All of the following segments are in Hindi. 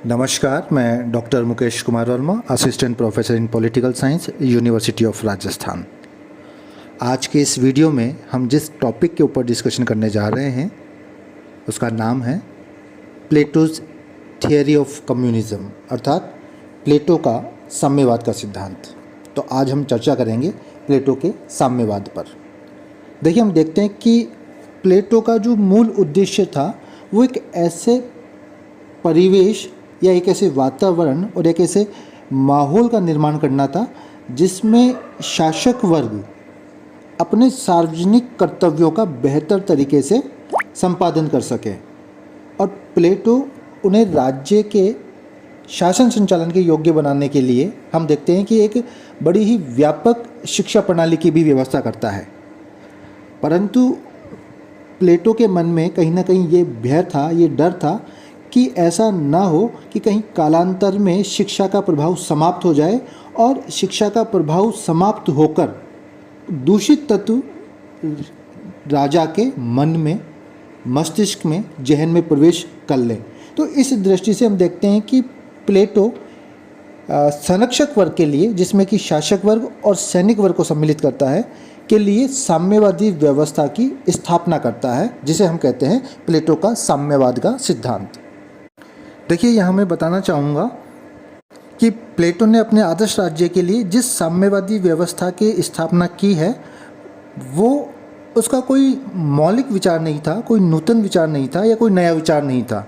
नमस्कार, मैं doctor Mukesh Kumar Verma, assistant professor in political science, university of Rajasthan. आज के इस वीडियो में हम जिस टॉपिक के ऊपर डिस्कशन करने जा रहे हैं उसका नाम है प्लेटोज थियरी ऑफ कम्युनिज्म, अर्थात प्लेटो का साम्यवाद का सिद्धांत। तो आज हम चर्चा करेंगे प्लेटो के साम्यवाद पर। देखिए, हम देखते हैं कि प्लेटो का जो मूल उद्देश्य था वो एक ऐसे परिवेश या एक ऐसे वातावरण और एक ऐसे माहौल का निर्माण करना था जिसमें शासक वर्ग अपने सार्वजनिक कर्तव्यों का बेहतर तरीके से संपादन कर सके और प्लेटो उन्हें राज्य के शासन संचालन के योग्य बनाने के लिए हम देखते हैं कि एक बड़ी ही व्यापक शिक्षा प्रणाली की भी व्यवस्था करता है। परंतु प्लेटो के मन में कहीं ना कहीं ये भय था, ये डर था कि ऐसा ना हो कि कहीं कालांतर में शिक्षा का प्रभाव समाप्त हो जाए और शिक्षा का प्रभाव समाप्त होकर दूषित तत्व राजा के मन में, मस्तिष्क में, जहन में प्रवेश कर लें। तो इस दृष्टि से हम देखते हैं कि प्लेटो संरक्षक वर्ग के लिए, जिसमें कि शासक वर्ग और सैनिक वर्ग को सम्मिलित करता है, के लिए साम्यवादी व्यवस्था की स्थापना करता है, जिसे हम कहते हैं प्लेटो का साम्यवाद का सिद्धांत। देखिए, यहाँ मैं बताना चाहूँगा कि प्लेटो ने अपने आदर्श राज्य के लिए जिस साम्यवादी व्यवस्था की स्थापना की है वो उसका कोई मौलिक विचार नहीं था, कोई नूतन विचार नहीं था या कोई नया विचार नहीं था।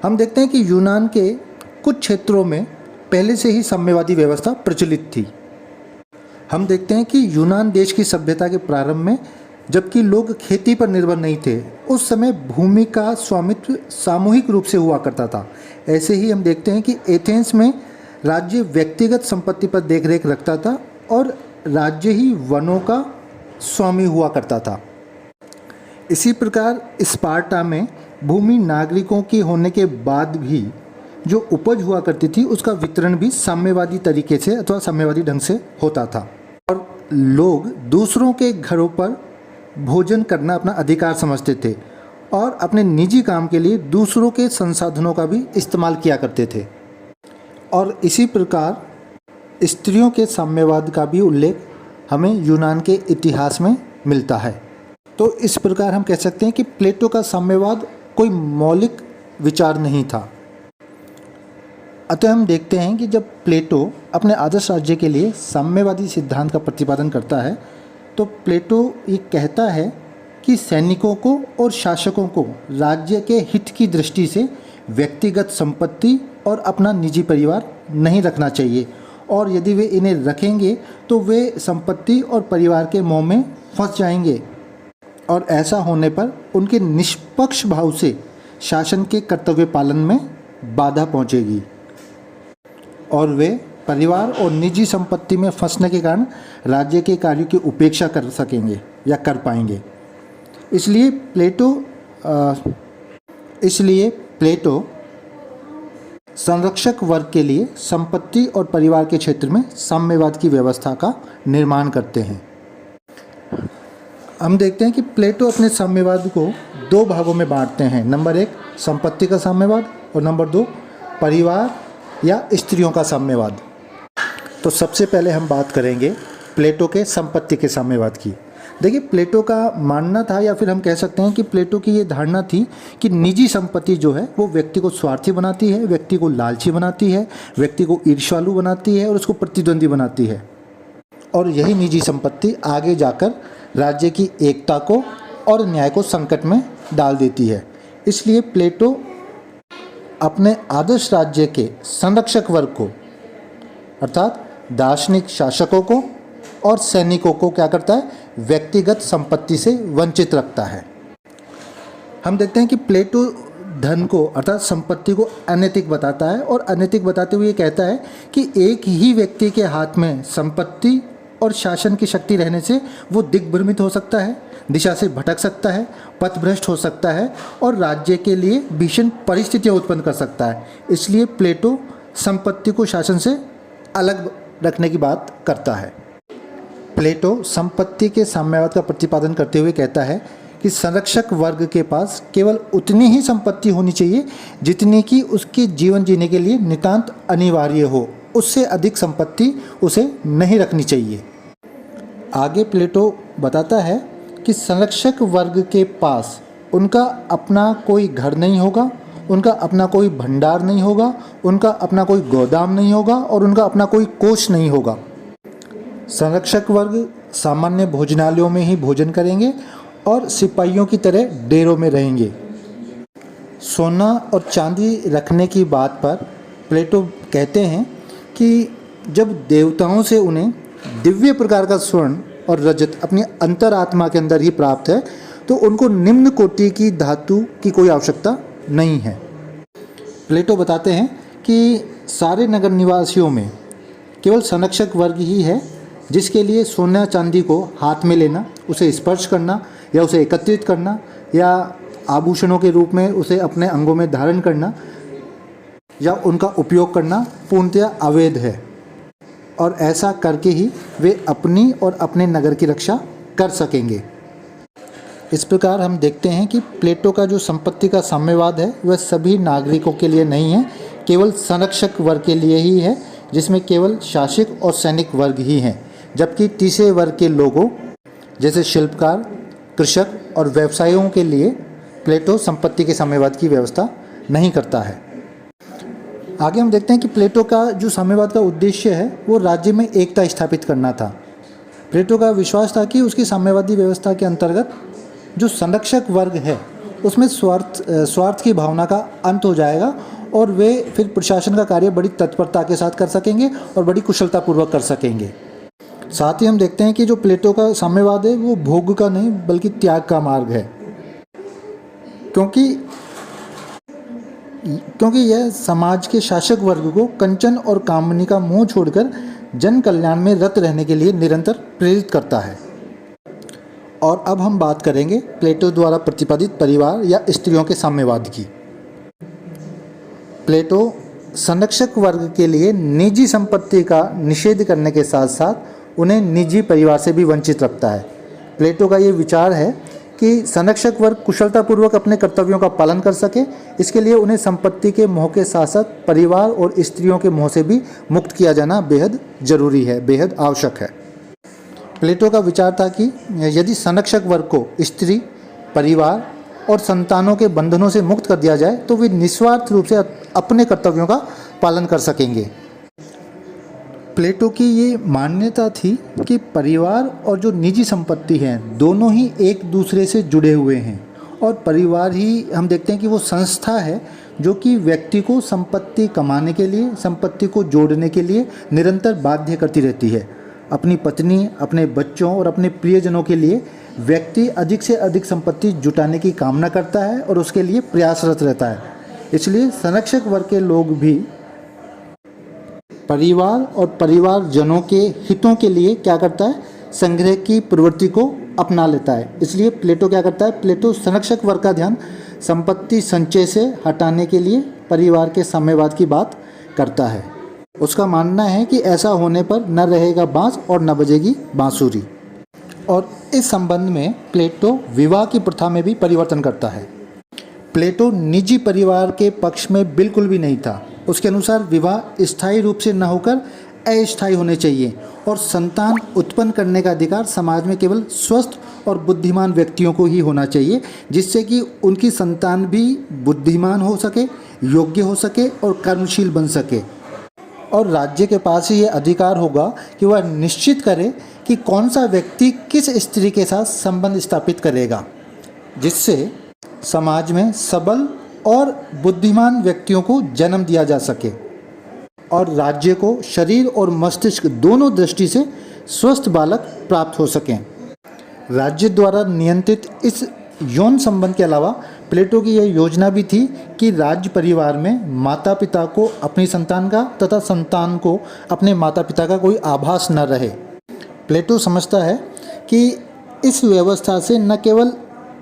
हम देखते हैं कि यूनान के कुछ क्षेत्रों में पहले से ही साम्यवादी व्यवस्था प्रचलित थी। हम देखते हैं कि यूनान देश की सभ्यता के प्रारंभ में, जबकि लोग खेती पर निर्भर नहीं थे, उस समय भूमि का स्वामित्व सामूहिक रूप से हुआ करता था। ऐसे ही हम देखते हैं कि एथेंस में राज्य व्यक्तिगत संपत्ति पर देखरेख रखता था और राज्य ही वनों का स्वामी हुआ करता था। इसी प्रकार स्पार्टा में भूमि नागरिकों की होने के बाद भी जो उपज हुआ करती थी उसका वितरण भी साम्यवादी तरीके से अथवा साम्यवादी ढंग से होता था और लोग दूसरों के घरों पर भोजन करना अपना अधिकार समझते थे और अपने निजी काम के लिए दूसरों के संसाधनों का भी इस्तेमाल किया करते थे। और इसी प्रकार स्त्रियों के साम्यवाद का भी उल्लेख हमें यूनान के इतिहास में मिलता है। तो इस प्रकार हम कह सकते हैं कि प्लेटो का साम्यवाद कोई मौलिक विचार नहीं था। अतः हम देखते हैं कि जब प्लेटो अपने आदर्श राज्य के लिए साम्यवादी सिद्धांत का प्रतिपादन करता है तो प्लेटो ये कहता है कि सैनिकों को और शासकों को राज्य के हित की दृष्टि से व्यक्तिगत संपत्ति और अपना निजी परिवार नहीं रखना चाहिए और यदि वे इन्हें रखेंगे तो वे संपत्ति और परिवार के मोह में फंस जाएंगे और ऐसा होने पर उनके निष्पक्ष भाव से शासन के कर्तव्य पालन में बाधा पहुंचेगी और वे परिवार और निजी संपत्ति में फंसने के कारण राज्य के कार्यों की उपेक्षा कर सकेंगे या कर पाएंगे। इसलिए प्लेटो संरक्षक वर्ग के लिए संपत्ति और परिवार के क्षेत्र में साम्यवाद की व्यवस्था का निर्माण करते हैं। हम देखते हैं कि प्लेटो अपने साम्यवाद को दो भागों में बांटते हैं। नंबर 1 संपत्ति का साम्यवाद और नंबर 2 परिवार या स्त्रियों का साम्यवाद। तो सबसे पहले हम बात करेंगे प्लेटो के संपत्ति के साम्यवाद की। देखिए, प्लेटो का मानना था या फिर हम कह सकते हैं कि प्लेटो की ये धारणा थी कि निजी संपत्ति जो है वो व्यक्ति को स्वार्थी बनाती है, व्यक्ति को लालची बनाती है, व्यक्ति को ईर्ष्यालु बनाती है और उसको प्रतिद्वंदी बनाती है और यही निजी संपत्ति आगे जाकर राज्य की एकता को और न्याय को संकट में डाल देती है। इसलिए प्लेटो अपने आदर्श राज्य के संरक्षक वर्ग को अर्थात दार्शनिक शासकों को और सैनिकों को क्या करता है, व्यक्तिगत संपत्ति से वंचित रखता है। हम देखते हैं कि प्लेटो धन को अर्थात संपत्ति को अनैतिक बताता है और अनैतिक बताते हुए कहता है कि एक ही व्यक्ति के हाथ में संपत्ति और शासन की शक्ति रहने से वो दिग्भ्रमित हो सकता है, दिशा से भटक सकता है, पथभ्रष्ट हो सकता है और राज्य के लिए भीषण परिस्थितियाँ उत्पन्न कर सकता है। इसलिए प्लेटो संपत्ति को शासन से अलग रखने की बात करता है। प्लेटो संपत्ति के साम्यवाद का प्रतिपादन करते हुए कहता है कि संरक्षक वर्ग के पास केवल उतनी ही संपत्ति होनी चाहिए जितनी कि उसके जीवन जीने के लिए नितांत अनिवार्य हो, उससे अधिक संपत्ति उसे नहीं रखनी चाहिए। आगे प्लेटो बताता है कि संरक्षक वर्ग के पास उनका अपना कोई घर नहीं होगा, उनका अपना कोई भंडार नहीं होगा, उनका अपना कोई गोदाम नहीं होगा और उनका अपना कोई कोष नहीं होगा। संरक्षक वर्ग सामान्य भोजनालयों में ही भोजन करेंगे और सिपाहियों की तरह डेरों में रहेंगे। सोना और चांदी रखने की बात पर प्लेटो कहते हैं कि जब देवताओं से उन्हें दिव्य प्रकार का स्वर्ण और रजत अपनी अंतरात्मा के अंदर ही प्राप्त है, तो उनको निम्न कोटि की धातु की कोई आवश्यकता नहीं है। प्लेटो बताते हैं कि सारे नगर निवासियों में केवल संरक्षक वर्ग ही है जिसके लिए सोना चांदी को हाथ में लेना, उसे स्पर्श करना या उसे एकत्रित करना या आभूषणों के रूप में उसे अपने अंगों में धारण करना या उनका उपयोग करना पूर्णतया अवैध है, और ऐसा करके ही वे अपनी और अपने नगर की रक्षा कर सकेंगे। इस प्रकार हम देखते हैं कि प्लेटो का जो संपत्ति का साम्यवाद है वह सभी नागरिकों के लिए नहीं है, केवल संरक्षक वर्ग के लिए ही है, जिसमें केवल शासक और सैनिक वर्ग ही हैं, जबकि तीसरे वर्ग के लोगों जैसे शिल्पकार, कृषक और व्यवसायियों के लिए प्लेटो संपत्ति के साम्यवाद की व्यवस्था नहीं करता है। आगे हम देखते हैं कि प्लेटो का जो साम्यवाद का उद्देश्य है वो राज्य में एकता स्थापित करना था। प्लेटो का विश्वास था कि उसकी साम्यवादी व्यवस्था के अंतर्गत जो संरक्षक वर्ग है उसमें स्वार्थ की भावना का अंत हो जाएगा और वे फिर प्रशासन का कार्य बड़ी तत्परता के साथ कर सकेंगे और बड़ी कुशलतापूर्वक कर सकेंगे। साथ ही हम देखते हैं कि जो प्लेटो का साम्यवाद है वो भोग का नहीं बल्कि त्याग का मार्ग है, क्योंकि यह समाज के शासक वर्ग को कंचन और कामनी का मोह छोड़कर जन कल्याण में रत रहने के लिए निरंतर प्रेरित करता है। और अब हम बात करेंगे प्लेटो द्वारा प्रतिपादित परिवार या स्त्रियों के साम्यवाद की। प्लेटो संरक्षक वर्ग के लिए निजी संपत्ति का निषेध करने के साथ साथ उन्हें निजी परिवार से भी वंचित रखता है। प्लेटो का ये विचार है कि संरक्षक वर्ग कुशलतापूर्वक अपने कर्तव्यों का पालन कर सके, इसके लिए उन्हें संपत्ति के मोह के साथ साथ परिवार और स्त्रियों के मोह से भी मुक्त किया जाना बेहद जरूरी है, बेहद आवश्यक है। प्लेटो का विचार था कि यदि संरक्षक वर्ग को स्त्री, परिवार और संतानों के बंधनों से मुक्त कर दिया जाए तो वे निस्वार्थ रूप से अपने कर्तव्यों का पालन कर सकेंगे। प्लेटो की ये मान्यता थी कि परिवार और जो निजी संपत्ति है दोनों ही एक दूसरे से जुड़े हुए हैं, और परिवार ही हम देखते हैं कि वो संस्था है जो कि व्यक्ति को संपत्ति कमाने के लिए, संपत्ति को जोड़ने के लिए निरंतर बाध्य करती रहती है। अपनी पत्नी, अपने बच्चों और अपने प्रियजनों के लिए व्यक्ति अधिक से अधिक संपत्ति जुटाने की कामना करता है और उसके लिए प्रयासरत रहता है। इसलिए संरक्षक वर्ग के लोग भी परिवार और परिवारजनों के हितों के लिए क्या करता है, संग्रह की प्रवृत्ति को अपना लेता है। इसलिए प्लेटो क्या करता है, प्लेटो संरक्षक वर्ग का ध्यान संपत्ति संचय से हटाने के लिए परिवार के साम्यवाद की बात करता है। उसका मानना है कि ऐसा होने पर न रहेगा बांस और न बजेगी बांसुरी। और इस संबंध में प्लेटो विवाह की प्रथा में भी परिवर्तन करता है। प्लेटो निजी परिवार के पक्ष में बिल्कुल भी नहीं था। उसके अनुसार विवाह स्थायी रूप से न होकर अस्थायी होने चाहिए और संतान उत्पन्न करने का अधिकार समाज में केवल स्वस्थ और बुद्धिमान व्यक्तियों को ही होना चाहिए, जिससे कि उनकी संतान भी बुद्धिमान हो सके, योग्य हो सके और कर्मशील बन सके। और राज्य के पास ही ये अधिकार होगा कि वह निश्चित करे कि कौन सा व्यक्ति किस स्त्री के साथ संबंध स्थापित करेगा, जिससे समाज में सबल और बुद्धिमान व्यक्तियों को जन्म दिया जा सके और राज्य को शरीर और मस्तिष्क दोनों दृष्टि से स्वस्थ बालक प्राप्त हो सकें। राज्य द्वारा नियंत्रित इस यौन संबंध के अलावा प्लेटो की यह योजना भी थी कि राज्य परिवार में माता पिता को अपनी संतान का तथा संतान को अपने माता पिता का कोई आभास न रहे। प्लेटो समझता है कि इस व्यवस्था से न केवल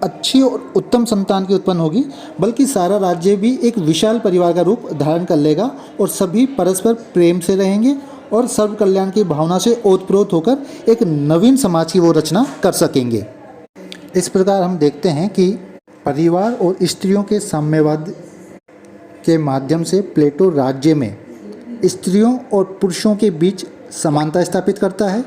अच्छी और उत्तम संतान की उत्पन्न होगी, बल्कि सारा राज्य भी एक विशाल परिवार का रूप धारण कर लेगा और सभी परस्पर प्रेम से रहेंगे और सर्व कल्याण की भावना से ओतप्रोत होकर एक नवीन समाज की वो रचना कर सकेंगे। इस प्रकार हम देखते हैं कि परिवार और स्त्रियों के साम्यवाद के माध्यम से प्लेटो राज्य में स्त्रियों और पुरुषों के बीच समानता स्थापित करता है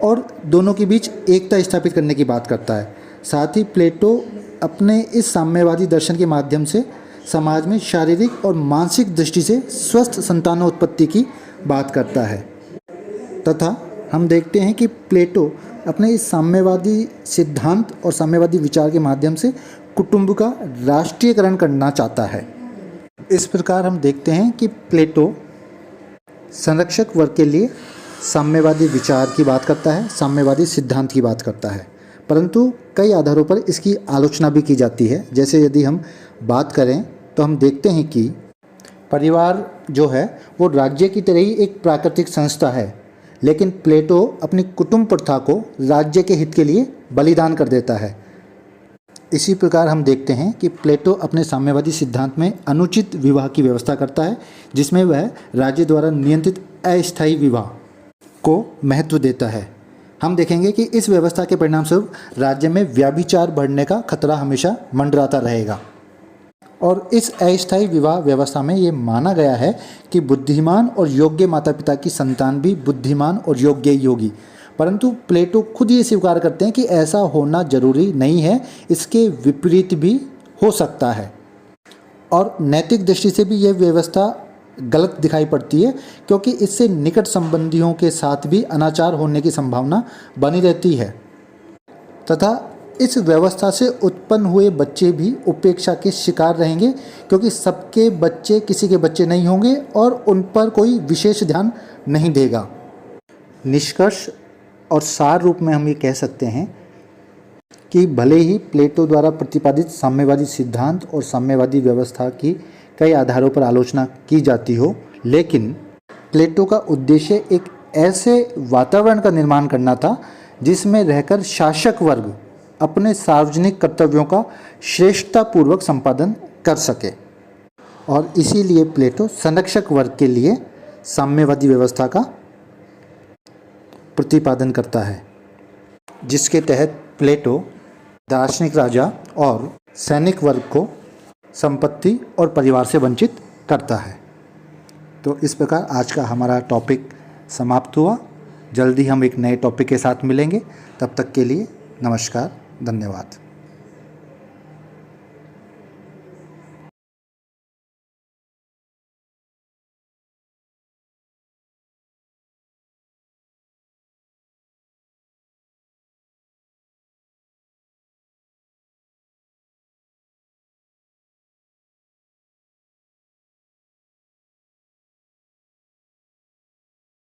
और दोनों के बीच एकता स्थापित करने की बात करता है। साथ ही प्लेटो अपने इस साम्यवादी दर्शन के माध्यम से समाज में शारीरिक और मानसिक दृष्टि से स्वस्थ संतानोत्पत्ति की बात करता है तथा हम देखते हैं कि प्लेटो अपने इस साम्यवादी सिद्धांत और साम्यवादी विचार के माध्यम से कुटुंब का राष्ट्रीयकरण करना चाहता है। इस प्रकार हम देखते हैं कि प्लेटो संरक्षक वर्ग के लिए साम्यवादी विचार की बात करता है, साम्यवादी सिद्धांत की बात करता है, परंतु कई आधारों पर इसकी आलोचना भी की जाती है। जैसे यदि हम बात करें तो हम देखते हैं कि परिवार जो है वो राज्य की तरह ही एक प्राकृतिक संस्था है, लेकिन प्लेटो अपनी कुटुंब प्रथा को राज्य के हित के लिए बलिदान कर देता है। इसी प्रकार हम देखते हैं कि प्लेटो अपने साम्यवादी सिद्धांत में अनुचित विवाह की व्यवस्था करता है, जिसमें वह राज्य द्वारा नियंत्रित अस्थायी विवाह को महत्व देता है। हम देखेंगे कि इस व्यवस्था के परिणामस्वरूप राज्य में व्यभिचार बढ़ने का खतरा हमेशा मंडराता रहेगा और इस अस्थायी विवाह व्यवस्था में ये माना गया है कि बुद्धिमान और योग्य माता पिता की संतान भी बुद्धिमान और योग्य ही होगी, परंतु प्लेटो खुद ये स्वीकार करते हैं कि ऐसा होना जरूरी नहीं है, इसके विपरीत भी हो सकता है। और नैतिक दृष्टि से भी यह व्यवस्था गलत दिखाई पड़ती है, क्योंकि इससे निकट संबंधियों के साथ भी अनाचार होने की संभावना बनी रहती है तथा इस व्यवस्था से उत्पन्न हुए बच्चे भी उपेक्षा के शिकार रहेंगे, क्योंकि सबके बच्चे किसी के बच्चे नहीं होंगे और उन पर कोई विशेष ध्यान नहीं देगा। निष्कर्ष और सार रूप में हम ये कह सकते हैं कि भले ही प्लेटो द्वारा प्रतिपादित साम्यवादी सिद्धांत और साम्यवादी व्यवस्था की कई आधारों पर आलोचना की जाती हो, लेकिन प्लेटो का उद्देश्य एक ऐसे वातावरण का निर्माण करना था जिसमें रहकर शासक वर्ग अपने सार्वजनिक कर्तव्यों का श्रेष्ठतापूर्वक संपादन कर सके और इसीलिए प्लेटो संरक्षक वर्ग के लिए साम्यवादी व्यवस्था का प्रतिपादन करता है, जिसके तहत प्लेटो दार्शनिक राजा और सैनिक वर्ग को संपत्ति और परिवार से वंचित करता है। तो इस प्रकार आज का हमारा टॉपिक समाप्त हुआ। जल्दी हम एक नए टॉपिक के साथ मिलेंगे, तब तक के लिए नमस्कार, धन्यवाद।